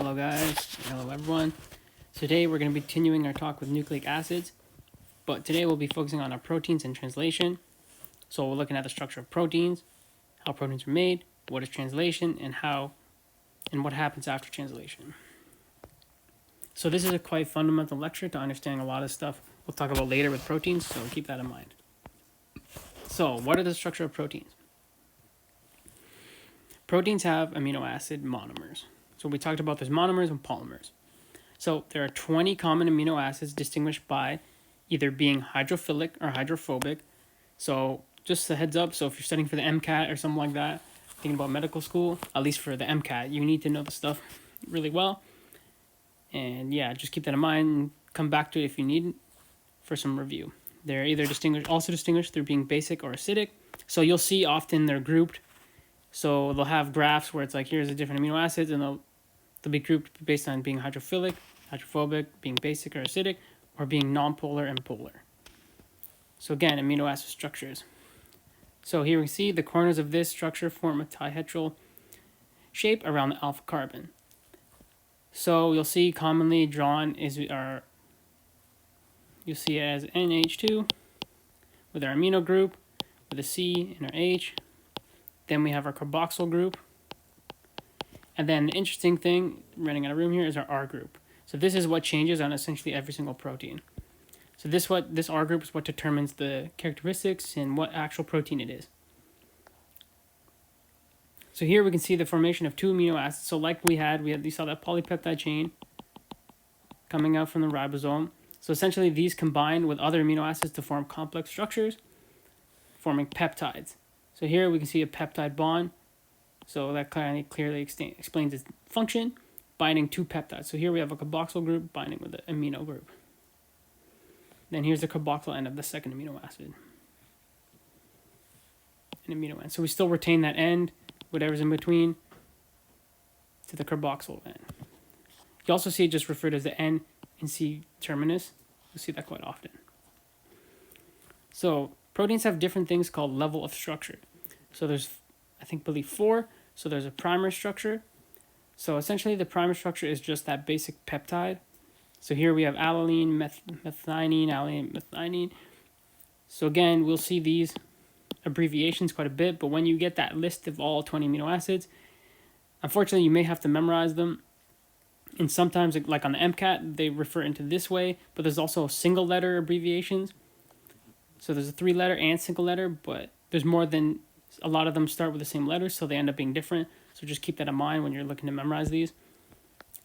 Hello guys, hello everyone. Today we're going to be continuing our talk with nucleic acids, but today we'll be focusing on our proteins and translation. So we're looking at the structure of proteins, how proteins are made, what is translation, and what happens after translation. So this is a quite fundamental lecture to understanding a lot of stuff we'll talk about later with proteins, so keep that in mind. So what are the structure of proteins? Proteins have amino acid monomers. So we talked about there's monomers and polymers. So there are 20 common amino acids distinguished by either being hydrophilic or hydrophobic. So just a heads up, so if you're studying for the MCAT or something like that, thinking about medical school, at least for the MCAT, you need to know the stuff really well. And yeah, just keep that in mind and come back to it if you need for some review. They're either also distinguished through being basic or acidic. So you'll see often they're grouped. So they'll have graphs where it's like, here's the different amino acids, and they'll be grouped based on being hydrophilic, hydrophobic, being basic or acidic, or being nonpolar and polar. So again, amino acid structures. So here we see the corners of this structure form a dihedral shape around the alpha carbon. So you'll see commonly drawn you'll see it as NH2 with our amino group, with a C and our H. Then we have our carboxyl group. And then the interesting thing, running out of room here, is our R group. So this is what changes on essentially every single protein. So this R group is what determines the characteristics and what actual protein it is. So here we can see the formation of two amino acids. So like you saw that polypeptide chain coming out from the ribosome. So essentially these combine with other amino acids to form complex structures, forming peptides. So here we can see a peptide bond. So that clearly explains its function, binding two peptides. So here we have a carboxyl group binding with an amino group. Then here's the carboxyl end of the second amino acid. An amino end. So we still retain that end, whatever's in between, to the carboxyl end. You also see it just referred as the N and C terminus. You'll see that quite often. So proteins have different things called level of structure. So there's, believe 4. So there's a primer structure. So essentially the primer structure is just that basic peptide. So here we have alanine, methionine, alanine, methionine. So again, we'll see these abbreviations quite a bit, but when you get that list of all 20 amino acids, unfortunately you may have to memorize them. And sometimes, like on the MCAT, they refer into this way, but there's also single letter abbreviations. So there's a 3-letter and single letter, but there's more than a lot of them start with the same letters, so they end up being different. So just keep that in mind when you're looking to memorize these.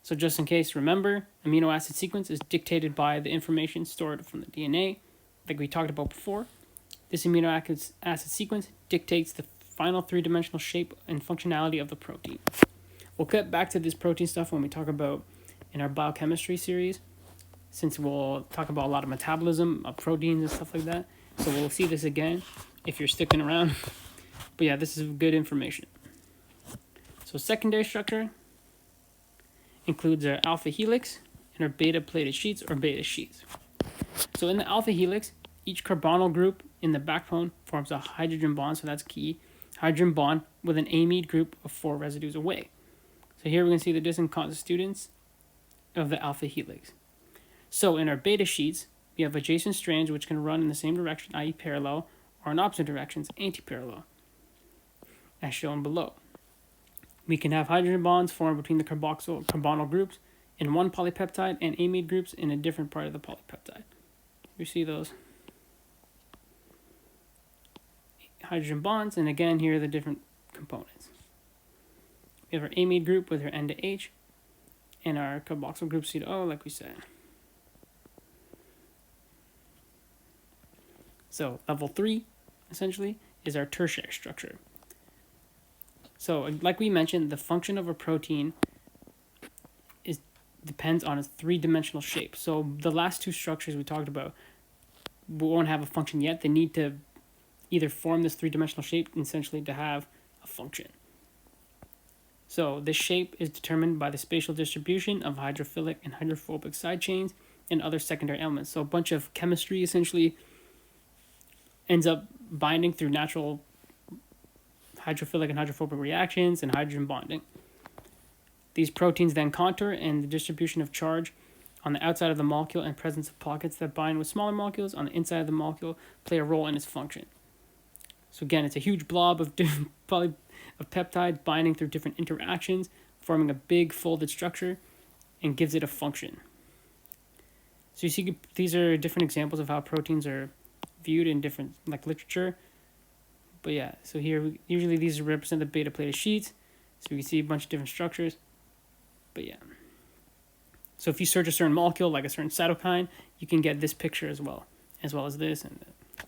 So just in case, remember, amino acid sequence is dictated by the information stored from the DNA, like we talked about before. This amino acid sequence dictates the final 3-dimensional shape and functionality of the protein. We'll get back to this protein stuff when we talk about in our biochemistry series, since we'll talk about a lot of metabolism of proteins and stuff like that. So we'll see this again if you're sticking around. But yeah, this is good information. So secondary structure includes our alpha helix and our beta plated sheets or beta sheets. So in the alpha helix, each carbonyl group in the backbone forms a hydrogen bond, so that's key, hydrogen bond with an amide group of 4 residues away. So here we can see the distant constituents of the alpha helix. So in our beta sheets, we have adjacent strands which can run in the same direction, i.e. parallel, or in opposite directions, antiparallel, as shown below. We can have hydrogen bonds formed between the carbonyl groups in one polypeptide and amide groups in a different part of the polypeptide. You see those hydrogen bonds, and again, here are the different components. We have our amide group with our N to H, and our carboxyl group C to O, like we said. So level 3, essentially, is our tertiary structure. So like we mentioned, the function of a protein depends on its 3-dimensional shape. So the last 2 structures we talked about won't have a function yet. They need to either form this 3-dimensional shape essentially to have a function. So this shape is determined by the spatial distribution of hydrophilic and hydrophobic side chains and other secondary elements. So a bunch of chemistry essentially ends up binding through natural hydrophilic and hydrophobic reactions and hydrogen bonding. These proteins then contour, and the distribution of charge on the outside of the molecule and presence of pockets that bind with smaller molecules on the inside of the molecule play a role in its function. So again, it's a huge blob of different of peptides binding through different interactions, forming a big folded structure, and gives it a function. So you see, these are different examples of how proteins are viewed in different literature. But yeah, so here usually these represent the beta plated sheets. So you can see a bunch of different structures. But yeah. So if you search a certain molecule, like a certain cytokine, you can get this picture as well as this and that.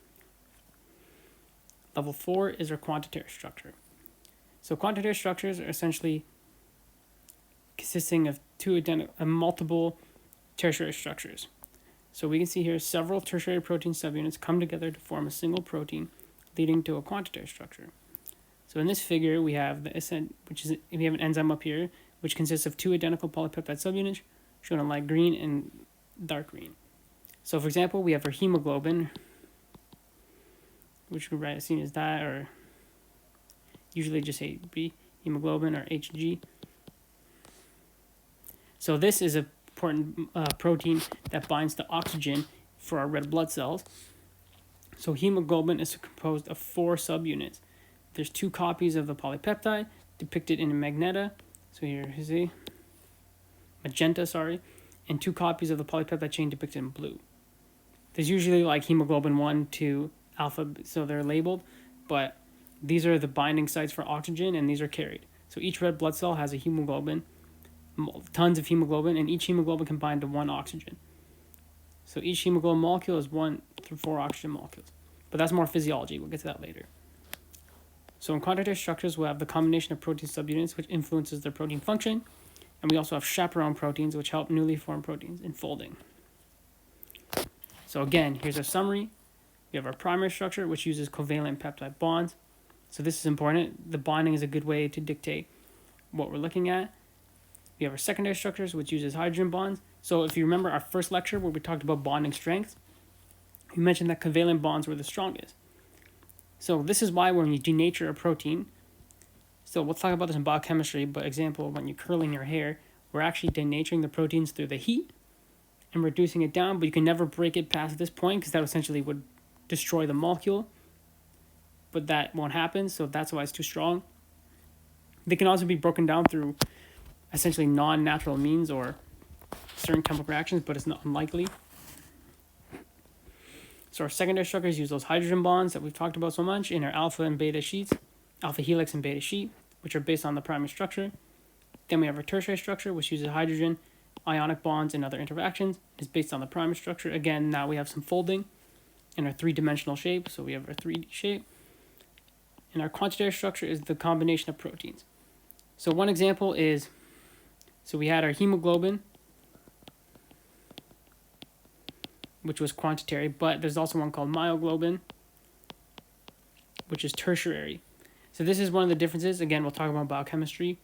Level 4 is our quantitary structure. So quantitary structures are essentially consisting of multiple tertiary structures. So we can see here several tertiary protein subunits come together to form a single protein, leading to a quantitary structure. So in this figure, we have we have an enzyme up here, which consists of 2 identical polypeptide subunits, shown in light green and dark green. So for example, we have our hemoglobin, which we write as soon as that, or usually just say B, hemoglobin, or Hg. So this is an important protein that binds to oxygen for our red blood cells. So hemoglobin is composed of 4 subunits. There's 2 copies of the polypeptide depicted in magenta. So here is a magenta, and 2 copies of the polypeptide chain depicted in blue. There's usually hemoglobin 1, 2, alpha, so they're labeled, but these are the binding sites for oxygen, and these are carried. So each red blood cell has a hemoglobin, tons of hemoglobin, and each hemoglobin can bind to 1 oxygen. So each hemoglobin molecule is 1 through 4 oxygen molecules. But that's more physiology. We'll get to that later. So in quantitary structures, we'll have the combination of protein subunits, which influences their protein function. And we also have chaperone proteins, which help newly formed proteins in folding. So again, here's a summary. We have our primary structure, which uses covalent peptide bonds. So this is important. The bonding is a good way to dictate what we're looking at. We have our secondary structures, which uses hydrogen bonds. So if you remember our first lecture where we talked about bonding strength, we mentioned that covalent bonds were the strongest. So this is why when you denature a protein, so we'll talk about this in biochemistry, but example, when you're curling your hair, we're actually denaturing the proteins through the heat and reducing it down, but you can never break it past this point because that essentially would destroy the molecule. But that won't happen, so that's why it's too strong. They can also be broken down through essentially non-natural means or certain chemical reactions, but it's not unlikely. So our secondary structures use those hydrogen bonds that we've talked about so much in our alpha and beta sheets, alpha helix and beta sheet, which are based on the primary structure. Then we have our tertiary structure, which uses hydrogen, ionic bonds, and other interactions. It's based on the primary structure. Again, now we have some folding in our 3-dimensional shape, so we have our 3D shape. And our quantitary structure is the combination of proteins. So one example is, so we had our hemoglobin, which was quantitary, but there's also one called myoglobin, which is tertiary. So this is one of the differences. Again, we'll talk about biochemistry,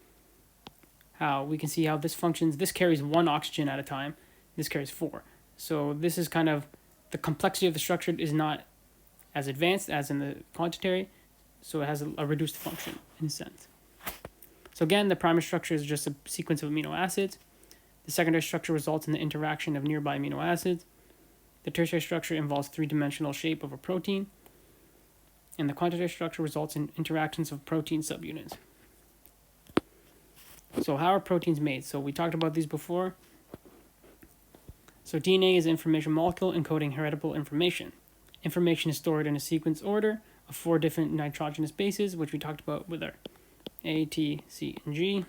how we can see how this functions. This carries 1 oxygen at a time. This carries 4. So this is kind of, the complexity of the structure is not as advanced as in the quantitary, so it has a reduced function in a sense. So again, the primary structure is just a sequence of amino acids. The secondary structure results in the interaction of nearby amino acids. The tertiary structure involves 3-dimensional shape of a protein. And the quantitary structure results in interactions of protein subunits. So how are proteins made? So we talked about these before. So DNA is an information molecule encoding heritable information. Information is stored in a sequence order of 4 different nitrogenous bases, which we talked about with our A, T, C, and G.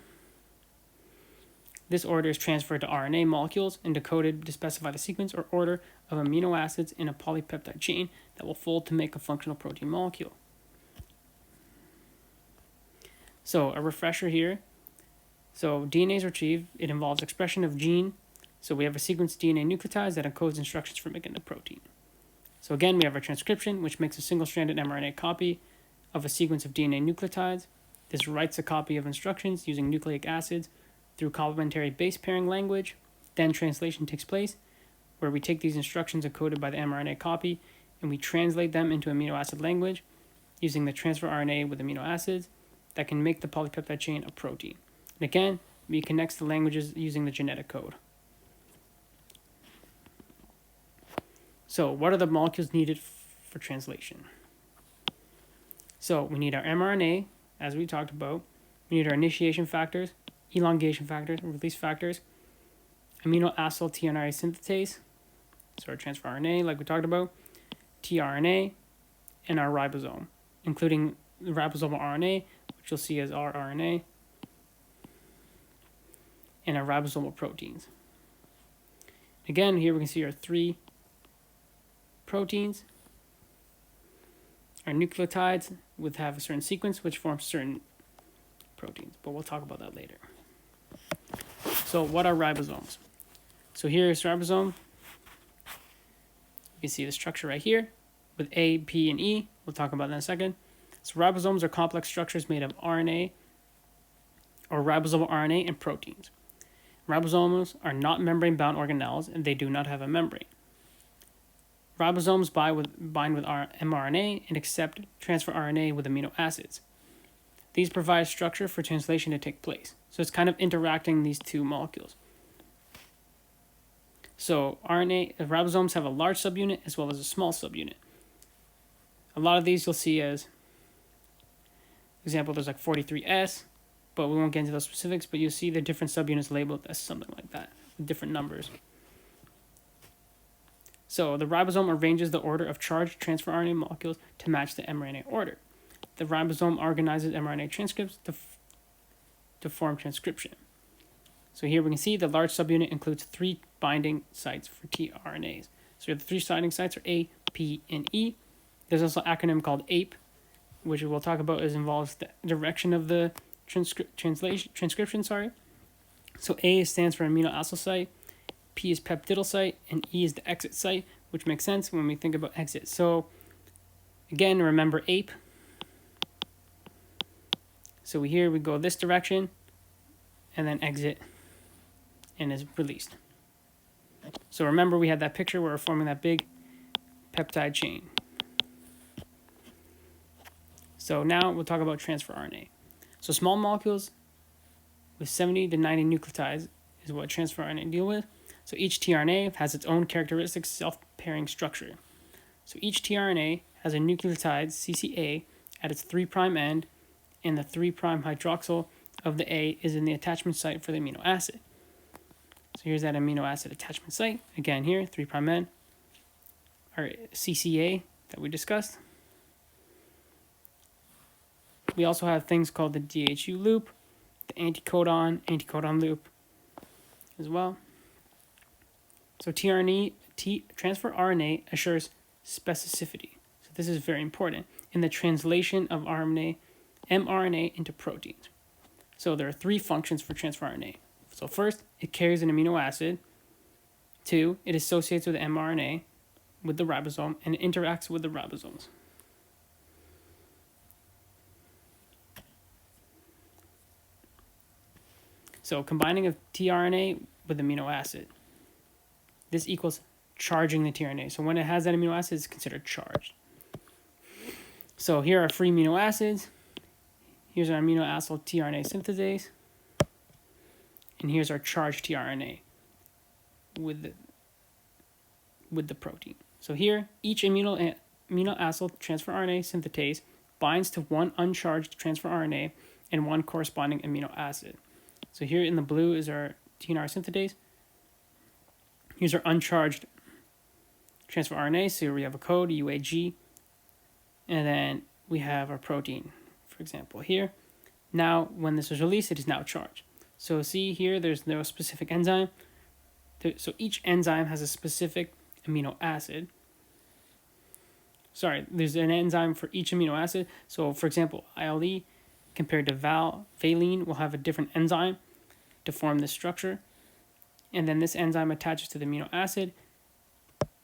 This order is transferred to RNA molecules and decoded to specify the sequence or order of amino acids in a polypeptide chain that will fold to make a functional protein molecule. So a refresher here. So DNA is retrieved. It involves expression of gene. So we have a sequence of DNA nucleotides that encodes instructions for making the protein. So again, we have our transcription, which makes a single-stranded mRNA copy of a sequence of DNA nucleotides. This writes a copy of instructions using nucleic acids through complementary base pairing language. Then translation takes place, where we take these instructions encoded by the mRNA copy and we translate them into amino acid language using the transfer RNA with amino acids that can make the polypeptide chain a protein. And again, We connect the languages using the genetic code. So what are the molecules needed for translation? So we need our mRNA, as we talked about. We need our initiation factors, elongation factors, release factors, amino acyl tRNA synthetase, so our transfer RNA, like we talked about, tRNA, and our ribosome, including the ribosomal RNA, which you'll see as rRNA, and our ribosomal proteins. Again, here we can see our 3 proteins. Our nucleotides would have a certain sequence which forms certain proteins, but we'll talk about that later. So what are ribosomes? So here is ribosome. You can see the structure right here with A, P, and E. We'll talk about that in a second. So ribosomes are complex structures made of RNA or ribosomal RNA and proteins. Ribosomes are not membrane-bound organelles, and they do not have a membrane. Ribosomes bind with mRNA and accept transfer RNA with amino acids. These provide structure for translation to take place. So it's kind of interacting these two molecules. So ribosomes have a large subunit as well as a small subunit. A lot of these you'll see as, for example, there's like 43S, but we won't get into those specifics, but you'll see the different subunits labeled as something like that, with different numbers. So the ribosome arranges the order of charged transfer RNA molecules to match the mRNA order. The ribosome organizes mRNA transcripts to form transcription. So here we can see the large subunit includes 3 binding sites for tRNAs. So the 3 binding sites are A, P, and E. There's also an acronym called APE, which we'll talk about, involves the direction of the transcription. So A stands for amino acyl site, P is peptidyl site, and E is the exit site, which makes sense when we think about exit. So again, remember APE. So here we go this direction, and then exit, and is released. So remember we had that picture where we're forming that big peptide chain. So now we'll talk about transfer RNA. So small molecules with 70 to 90 nucleotides is what transfer RNA deal with. So each tRNA has its own characteristic self-pairing structure. So each tRNA has a nucleotide CCA at its 3' end, and the 3' hydroxyl of the A is in the attachment site for the amino acid. So here's that amino acid attachment site. Again here, 3' end, our CCA that we discussed. We also have things called the DHU loop, the anticodon loop as well. So transfer RNA assures specificity. So this is very important in the translation of mRNA into proteins. So there are 3 functions for transfer RNA. So first, it carries an amino acid. 2, it associates with the mRNA with the ribosome and interacts with the ribosomes. So combining of tRNA with amino acid. This equals charging the tRNA. So when it has that amino acid, it's considered charged. So here are free amino acids. Here's our amino acyl tRNA synthetase. And here's our charged tRNA with the protein. So here, each amino acyl transfer RNA synthetase binds to one uncharged transfer RNA and one corresponding amino acid. So here in the blue is our tRNA synthetase. Here's our uncharged transfer RNA. So here we have a code, UAG. And then we have our protein, for example, here. Now, when this is released, it is now charged. So see here, there's no specific enzyme. So each enzyme has a specific amino acid. Sorry, there's an enzyme for each amino acid. So for example, ILE compared to valine will have a different enzyme to form this structure. And then this enzyme attaches to the amino acid,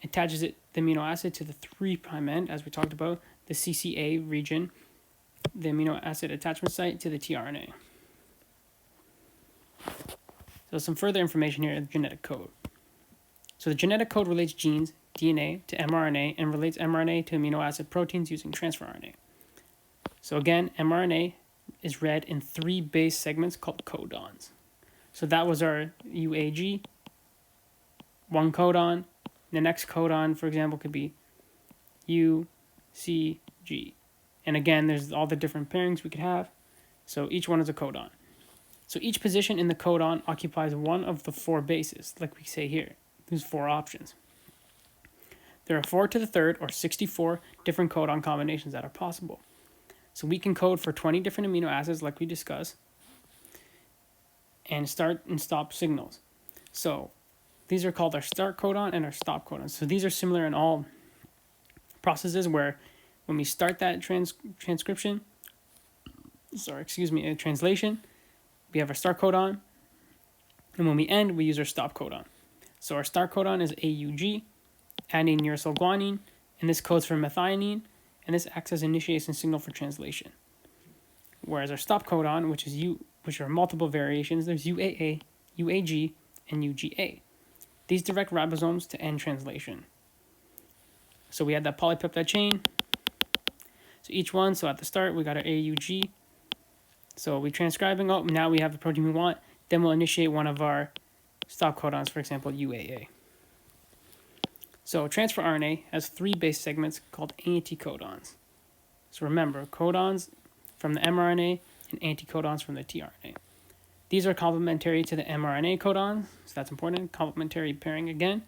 the amino acid to the 3' end, as we talked about, the CCA region, the amino acid attachment site to the tRNA. So some further information here in the genetic code. So the genetic code relates genes, DNA, to mRNA, and relates mRNA to amino acid proteins using transfer RNA. So again, mRNA is read in 3 base segments called codons. So that was our UAG, one codon. The next codon, for example, could be UCG. And again, there's all the different pairings we could have. So each one is a codon. So each position in the codon occupies one of the 4 bases, like we say here. There's 4 options. There are 4 to the third, or 64 different codon combinations that are possible. So we can code for 20 different amino acids, like we discussed, and start and stop signals. So these are called our start codon and our stop codon. So these are similar in all processes where when we start that translation, we have our start codon, and when we end, we use our stop codon. So our start codon is AUG, adenine uracil guanine, and this codes for methionine, and this acts as initiation signal for translation. Whereas our stop codon, which are multiple variations, there's UAA, UAG, and UGA. These direct ribosomes to end translation. So we had that polypeptide chain. So each one, so at the start, we got our AUG. So we're transcribing, oh, now we have the protein we want. Then we'll initiate one of our stop codons, for example, UAA. So transfer RNA has 3 base segments called anticodons. So remember, codons from the mRNA and anticodons from the tRNA. These are complementary to the mRNA codons, so that's important, complementary pairing again,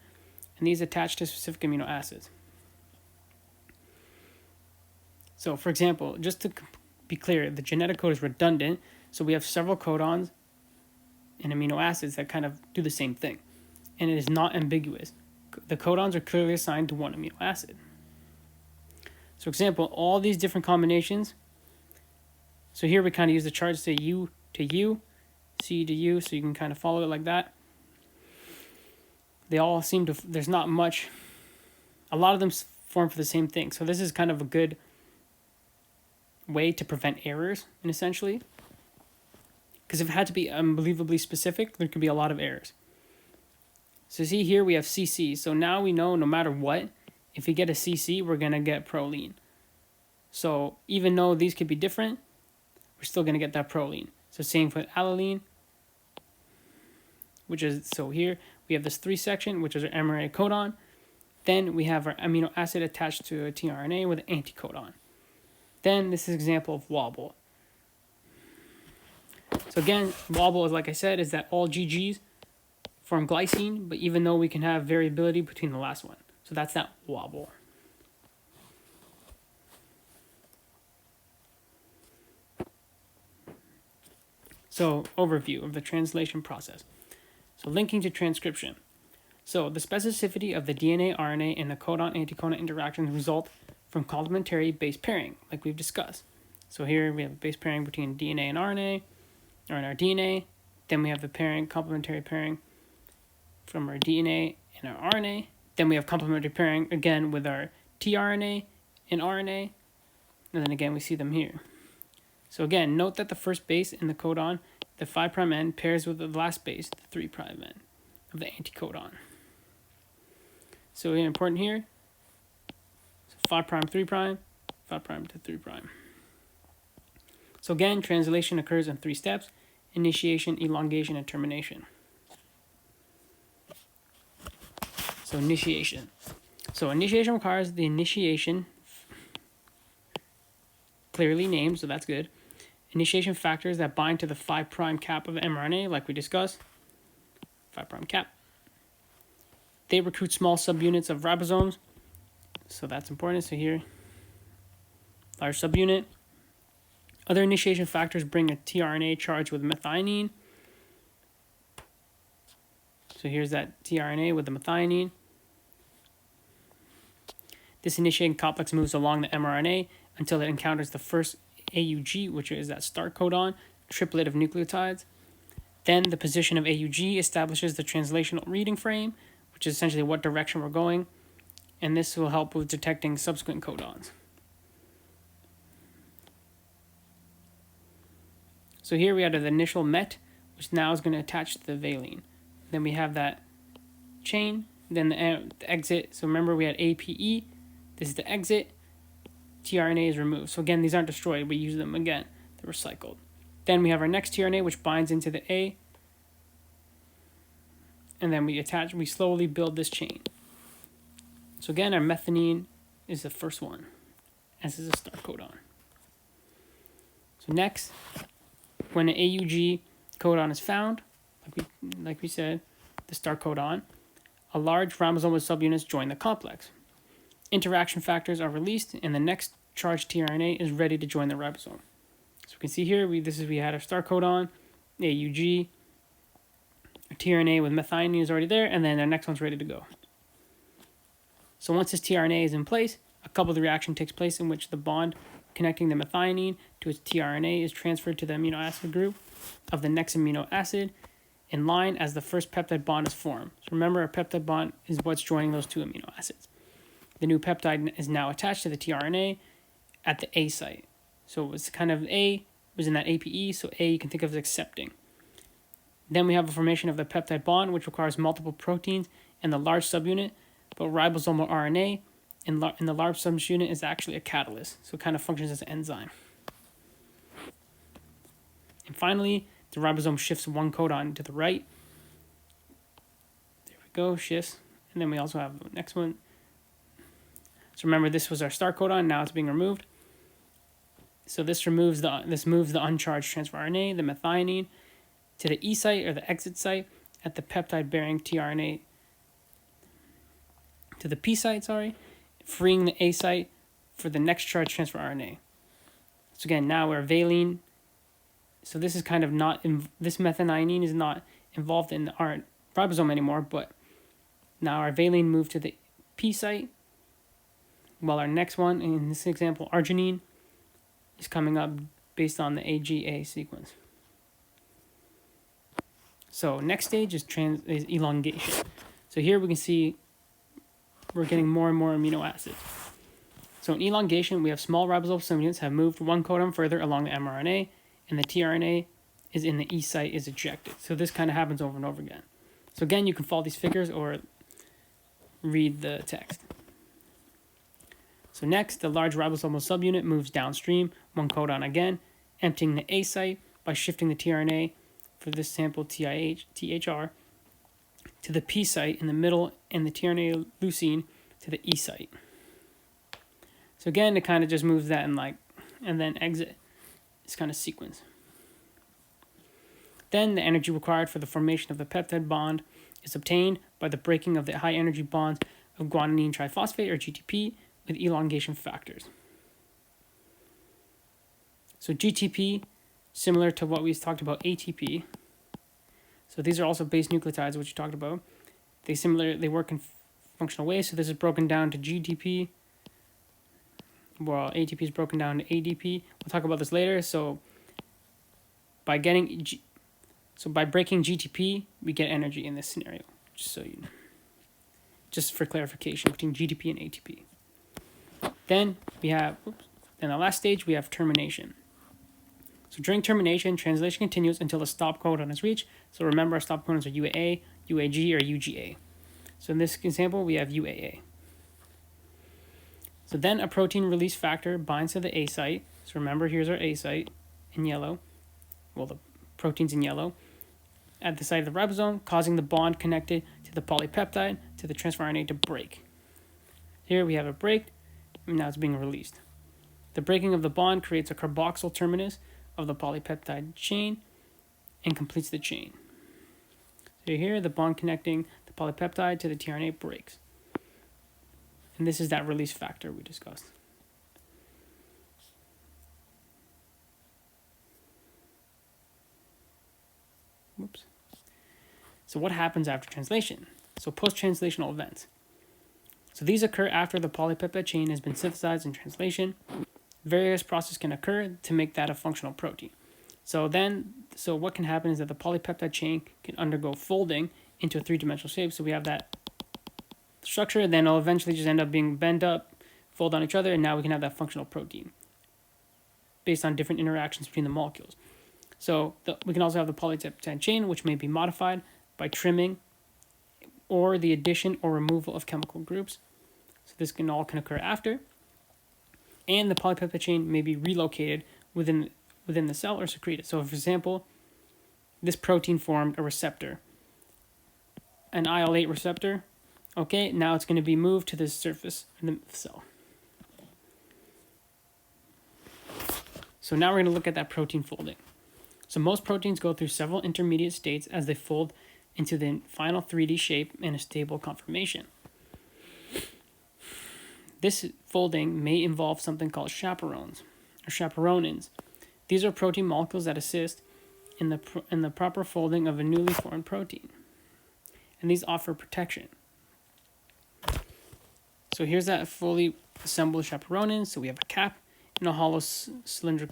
and these attach to specific amino acids. So for example, just to be clear, the genetic code is redundant, so we have several codons and amino acids that kind of do the same thing, and it is not ambiguous. The codons are clearly assigned to one amino acid. So for example, all these different combinations, so here we kind of use the chart to say U to U, C to U, so you can kind of follow it like that. They all seem to, there's not much, a lot of them form for the same thing. So this is kind of a good way to prevent errors, and essentially, because if it had to be unbelievably specific, there could be a lot of errors. So see here we have CC, so now we know no matter what, if we get a CC, we're going to get proline. So even though these could be different, we're still going to get that proline. So same with alanine, which is, so here we have this 3 section, which is our mRNA codon. Then we have our amino acid attached to a tRNA with an anticodon. Then this is an example of wobble. So again, wobble, is like I said, is that all GGs form glycine, but even though we can have variability between the last one. So that's that wobble. So overview of the translation process. So linking to transcription. So the specificity of the DNA, RNA, and the codon-anticodon interactions result from complementary base pairing, like we've discussed. So here we have a base pairing between DNA and RNA, or in our DNA. Then we have the pairing, complementary pairing from our DNA and our RNA. Then we have complementary pairing again with our tRNA and RNA. And then again, we see them here. So again, note that the first base in the codon, the 5' end, pairs with the last base, the 3' end of the anticodon. So again, important here, so 5', 3', 5' to 3'. So again, translation occurs in 3 steps: initiation, elongation, and termination. So initiation. So initiation requires the initiation clearly named, so that's good. Initiation factors that bind to the 5' cap of the mRNA, like we discussed. 5' cap. They recruit small subunits of ribosomes, so that's important. So here, large subunit. Other initiation factors bring a tRNA charged with methionine. So here's that tRNA with the methionine. This initiating complex moves along the mRNA until it encounters the first AUG, which is that start codon, triplet of nucleotides. Then the position of AUG establishes the translational reading frame, which is essentially what direction we're going, and this will help with detecting subsequent codons. So here we have the initial MET, which now is going to attach to the valine. Then we have that chain, then the exit. So remember we had APE, this is the exit, tRNA is removed. So again, these aren't destroyed, we use them again, they're recycled. Then we have our next tRNA, which binds into the A, and then we slowly build this chain. So again, our methionine is the first one, as is a start codon. So next, when an AUG codon is found, like we said, the start codon, a large ribosomal subunits join the complex. Interaction factors are released, and the next charged tRNA is ready to join the ribosome. So we can see here, we had our start codon, AUG, our tRNA with methionine is already there, and then our next one's ready to go. So once this tRNA is in place, a coupled reaction takes place in which the bond connecting the methionine to its tRNA is transferred to the amino acid group of the next amino acid in line as the first peptide bond is formed. So remember, a peptide bond is what's joining those two amino acids. The new peptide is now attached to the tRNA at the A site. So it was kind of A, was in that APE, so A you can think of as accepting. Then we have a formation of the peptide bond, which requires multiple proteins and the large subunit, but ribosomal RNA in the large subunit is actually a catalyst, so it kind of functions as an enzyme. And finally, the ribosome shifts one codon to the right. There we go, shifts. And then we also have the next one. So remember, this was our start codon, now it's being removed. So this moves the uncharged transfer RNA, the methionine, to the E site or the exit site at the peptide bearing tRNA to the P site, freeing the A site for the next charged transfer RNA. So again, now we're valine. So this is kind of not, this methionine is not involved in our ribosome anymore, but now our valine moved to the P site, while our next one, in this example, arginine, is coming up based on the AGA sequence. So next stage is elongation. So here we can see we're getting more and more amino acids. So in elongation, we have small ribosomal subunits have moved one codon further along the mRNA, and the tRNA is in the E site is ejected. So this kind of happens over and over again. So again, you can follow these figures or read the text. So next, the large ribosomal subunit moves downstream, one codon again, emptying the A site by shifting the tRNA for this sample THR to the P site in the middle and the tRNA leucine to the E site. So again, it kind of just moves that and then exit. This kind of sequence. Then the energy required for the formation of the peptide bond is obtained by the breaking of the high energy bonds of guanine triphosphate or GTP with elongation factors. So GTP, similar to what we talked about ATP. So these are also base nucleotides, which you talked about. They work in functional ways. So this is broken down to GTP, while ATP is broken down to ADP. We'll talk about this later. So by breaking GTP, we get energy in this scenario. Just for clarification between GTP and ATP. Then in the last stage, we have termination. So during termination, translation continues until the stop codon is reached. So remember, our stop codons are UAA, UAG, or UGA. So in this example, we have UAA. So then a protein release factor binds to the A site. So remember, here's our A site in yellow. Well, the protein's in yellow. At the site of the ribosome, causing the bond connected to the polypeptide to the transfer RNA to break. Here we have a break, and now it's being released. The breaking of the bond creates a carboxyl terminus of the polypeptide chain and completes the chain. So here, the bond connecting the polypeptide to the tRNA breaks. And this is that release factor we discussed. Whoops. So what happens after translation? So post-translational events. So these occur after the polypeptide chain has been synthesized in translation. Various processes can occur to make that a functional protein. So what can happen is that the polypeptide chain can undergo folding into a three-dimensional shape. So we have that structure, and then it'll eventually just end up being bent up, fold on each other, and now we can have that functional protein based on different interactions between the molecules. So we can also have the polypeptide chain, which may be modified by trimming or the addition or removal of chemical groups. So this can occur after. And the polypeptide chain may be relocated within the cell or secreted. So for example, this protein formed a receptor an IL-8 receptor. Okay, now it's going to be moved to the surface of the cell. So now we're going to look at that protein folding. So most proteins go through several intermediate states as they fold into the final 3D shape in a stable conformation. This folding may involve something called chaperones or chaperonins. These are protein molecules that assist in the proper folding of a newly formed protein, and these offer protection. So here's that fully assembled chaperonin. So we have a cap and a hollow cylinder.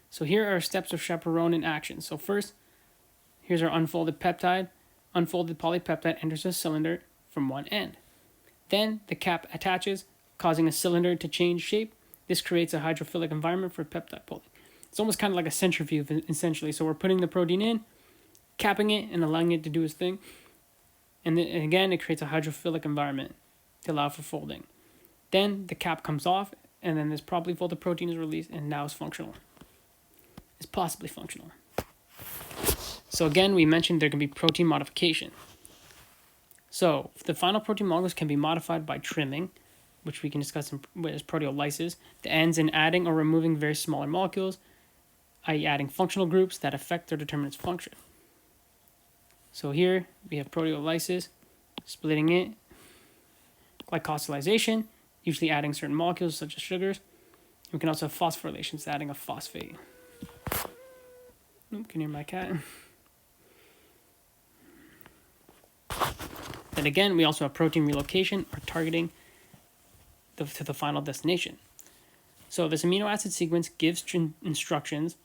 So here are steps of chaperonin action. So first, here's our unfolded peptide. Unfolded polypeptide enters a cylinder from one end. Then the cap attaches, causing a cylinder to change shape. This creates a hydrophilic environment for peptide pulling. It's almost kind of like a centrifuge, essentially. So we're putting the protein in, capping it, and allowing it to do its thing. And again, it creates a hydrophilic environment to allow for folding. Then the cap comes off, and then this properly folded protein is released, and now it's functional. It's possibly functional. So again, we mentioned there can be protein modification. So the final protein molecules can be modified by trimming, which we can discuss as proteolysis, the ends in adding or removing very smaller molecules, i.e. adding functional groups that affect or determine its function. So here we have proteolysis, splitting it, glycosylation, usually adding certain molecules such as sugars. We can also have phosphorylations, adding a phosphate. Can you hear my cat? Then again, we also have protein relocation, or targeting to the final destination. So this amino acid sequence gives instructions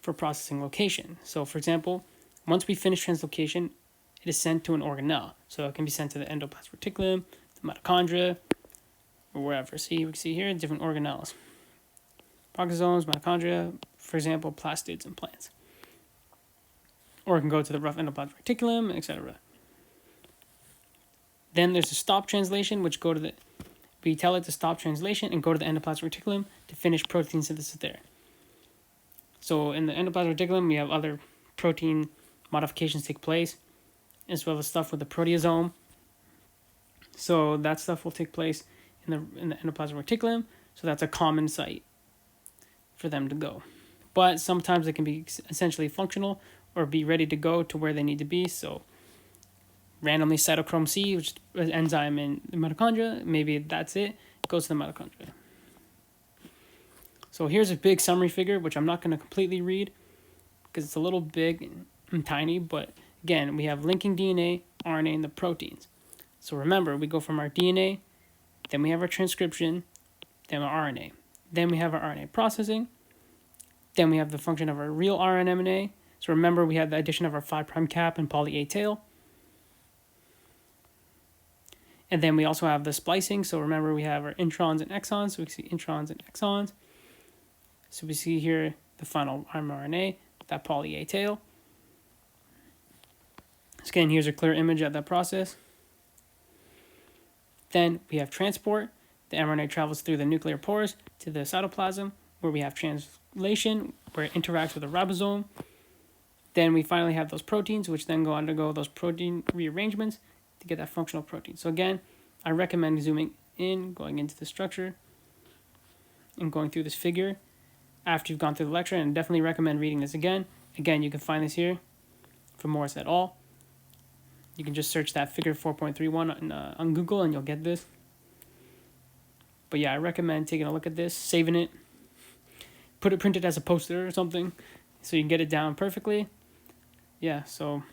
for processing location. So for example, once we finish translocation, it is sent to an organelle. So it can be sent to the endoplasmic reticulum, the mitochondria, or wherever. We see here different organelles. Proteasomes, mitochondria, for example, plastids and plants. Or it can go to the rough endoplasmic reticulum, etc. Then there's a stop translation, which we tell it to stop translation and go to the endoplasmic reticulum to finish protein synthesis there. So in the endoplasmic reticulum, we have other protein modifications take place, as well as stuff with the proteasome. So that stuff will take place in the endoplasmic reticulum. So that's a common site for them to go. But sometimes they can be essentially functional or be ready to go to where they need to be. So randomly cytochrome C, which is an enzyme in the mitochondria, maybe that's it, goes to the mitochondria. So here's a big summary figure, which I'm not going to completely read because it's a little big and tiny, but again, we have linking DNA, RNA, and the proteins. So remember, we go from our DNA, then we have our transcription, then our RNA. Then we have our RNA processing, then we have the function of our real RNA. So remember, we have the addition of our 5' cap and poly A tail. And then we also have the splicing. So remember, we have our introns and exons. So we see introns and exons. So we see here the final mRNA, that poly A tail. So again, here's a clear image of that process. Then we have transport. The mRNA travels through the nuclear pores to the cytoplasm, where we have translation, where it interacts with the ribosome. Then we finally have those proteins, which then undergo those protein rearrangements to get that functional protein. So again, I recommend zooming in, going into the structure, and going through this figure after you've gone through the lecture, and definitely recommend reading this again. Again, you can find this here from Morris et al. You can just search that figure 4.31 on Google and you'll get this. But yeah, I recommend taking a look at this, saving it, print it as a poster or something so you can get it down perfectly. Yeah, so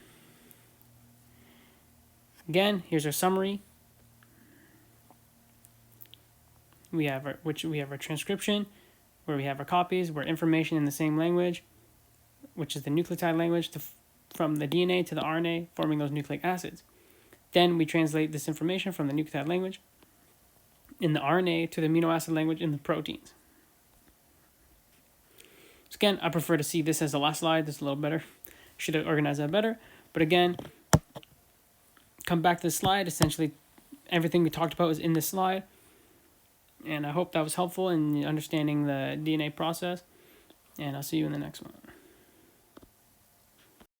again, here's our summary. We have our transcription, where we have our copies, where information in the same language, which is the nucleotide language, from the DNA to the RNA, forming those nucleic acids. Then we translate this information from the nucleotide language in the RNA to the amino acid language in the proteins. So again, I prefer to see this as the last slide. This is a little better. Should have organized that better. But again, come back to the slide. Essentially, everything we talked about is in this slide. And I hope that was helpful in understanding the DNA process. And I'll see you in the next one.